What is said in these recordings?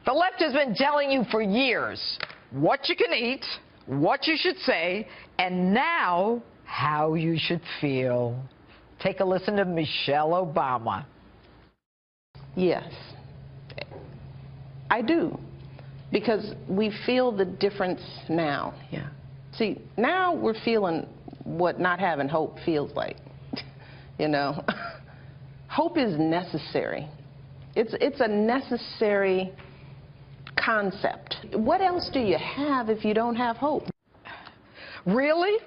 The left has been telling you for years what you can eat, what you should say, and now how you should feel. Take a listen to Michelle Obama. Yes, I do, because we feel the difference now. Yeah. See, now we're feeling what not having hope feels like. You know, hope is necessary. It's a necessary concept. What else do you have if you don't have hope? Really?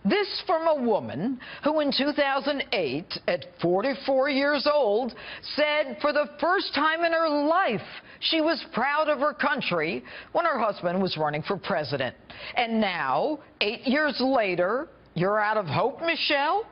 This from a woman who in 2008, at 44 years old, said for the first time in her life she was proud of her country when her husband was running for president. And now, 8 years later, you're out of hope, Michelle?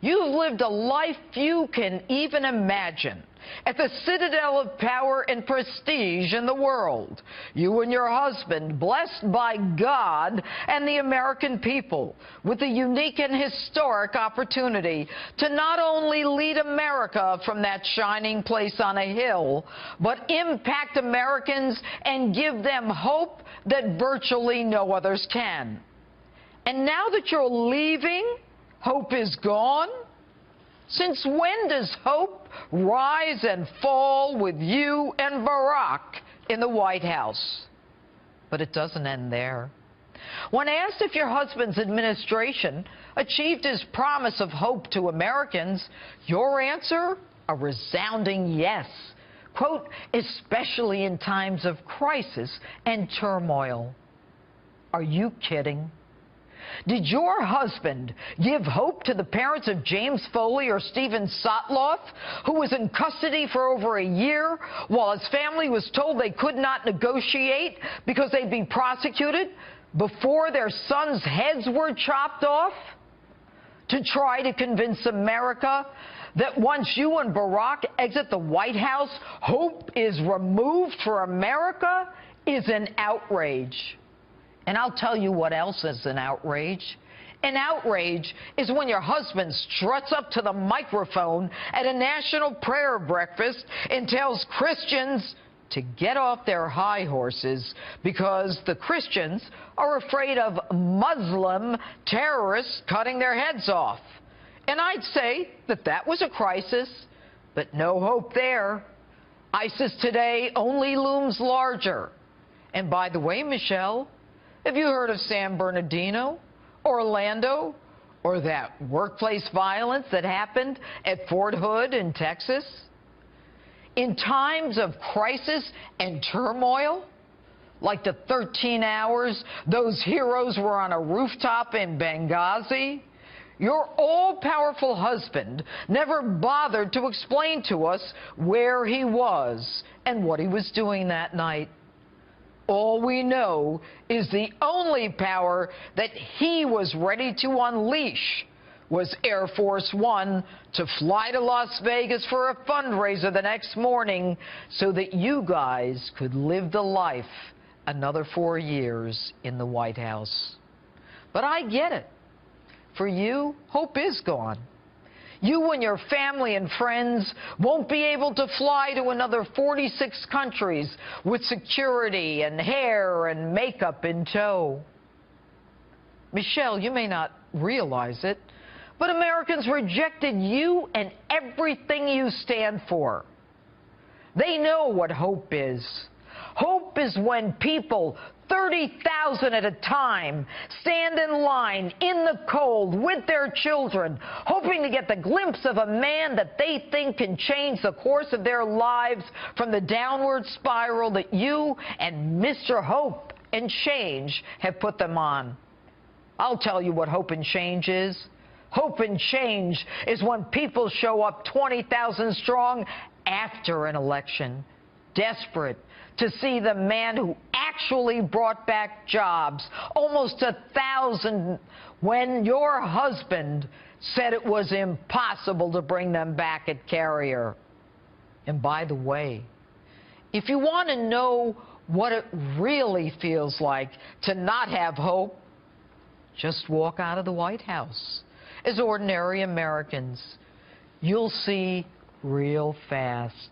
You've lived a life few can even imagine, at the citadel of power and prestige in the world. You and your husband, blessed by God and the American people, with the unique and historic opportunity to not only lead America from that shining place on a hill, but impact Americans and give them hope that virtually no others can. And now that you're leaving, hope is gone? Since when does hope rise and fall with you and Barack in the White House? But it doesn't end there. When asked if your husband's administration achieved his promise of hope to Americans, your answer, a resounding yes. Quote, especially in times of crisis and turmoil. Are you kidding? Did your husband give hope to the parents of James Foley or Stephen Sotloff, who was in custody for over a year while his family was told they could not negotiate because they'd be prosecuted before their sons' heads were chopped off? To try to convince America that once you and Barack exit the White House, hope is removed for America is an outrage. And I'll tell you what else is an outrage. An outrage is when your husband struts up to the microphone at a national prayer breakfast and tells Christians to get off their high horses because the Christians are afraid of Muslim terrorists cutting their heads off. And I'd say that that was a crisis, but no hope there. ISIS today only looms larger. And by the way, Michelle, have you heard of San Bernardino, Orlando, or that workplace violence that happened at Fort Hood in Texas? In times of crisis and turmoil, like the 13 hours those heroes were on a rooftop in Benghazi, your all-powerful husband never bothered to explain to us where he was and what he was doing that night. All we know is the only power that he was ready to unleash was Air Force One to fly to Las Vegas for a fundraiser the next morning so that you guys could live the life another 4 years in the White House. But I get it. For you, hope is gone. You and your family and friends won't be able to fly to another 46 countries with security and hair and makeup in tow. Michelle, you may not realize it, but Americans rejected you and everything you stand for. They know what hope is. Hope is when people, 30,000 at a time, stand in line in the cold with their children, hoping to get the glimpse of a man that they think can change the course of their lives from the downward spiral that you and Mr. Hope and Change have put them on. I'll tell you what hope and change is. Hope and change is when people show up 20,000 strong after an election, desperate to see the man who actually brought back jobs, almost 1,000, when your husband said it was impossible to bring them back at Carrier. And by the way, if you want to know what it really feels like to not have hope, just walk out of the White House as ordinary Americans. You'll see real fast.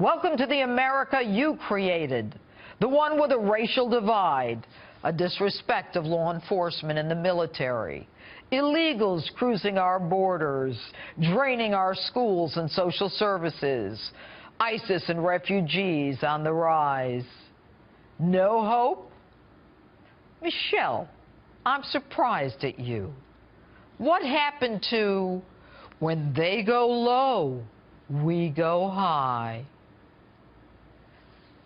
Welcome to the America you created, the one with a racial divide, a disrespect of law enforcement and the military, illegals cruising our borders, draining our schools and social services, ISIS and refugees on the rise. No hope? Michelle, I'm surprised at you. What happened to when they go low, we go high?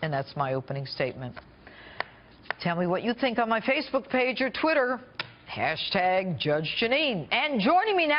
And that's my opening statement. Tell me what you think on my Facebook page or Twitter. #Judge Jeanine. And joining me now